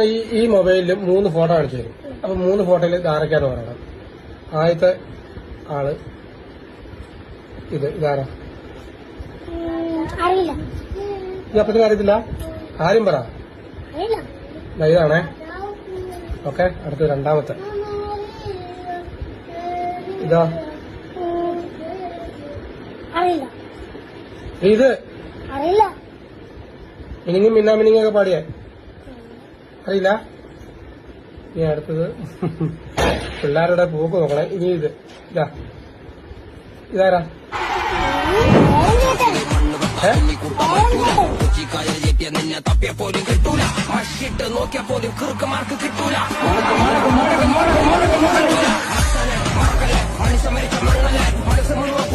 ഈ മൊബൈലിൽ 3 ഫോട്ടോ കാണിച്ചു തരും. അപ്പൊ 3 ഫോട്ടോയിൽ ആരൊക്കെയാണ് പറയണം. ആദ്യത്തെ ആള് ഇതാരാ? ഈ അപ്പത്തിന് അറിയത്തില്ല? ആരും പറ. ഇതാണേ. ഓക്കെ, അടുത്ത രണ്ടാമത്തെ ഇതാ. ഇത് മിനിങ്ങും മിന്നാമിനിങ്ങും ഒക്കെ പാടിയേ അറിയില്ല. ഇനി അടുത്തത് പിള്ളേരുടെ പൂക്ക് നോക്കണേ. ഇനി ഇതാരാ? നിന്നെ തപ്പിയ പോലും കിട്ടൂല, മഷിട്ട് നോക്കിയ പോലും കിറുക്കമാർക്ക് കിട്ടൂല. മനസ്സ് മരിച്ച മണ്ണല്ലേ, മനസ്സ് മുഴുവൻ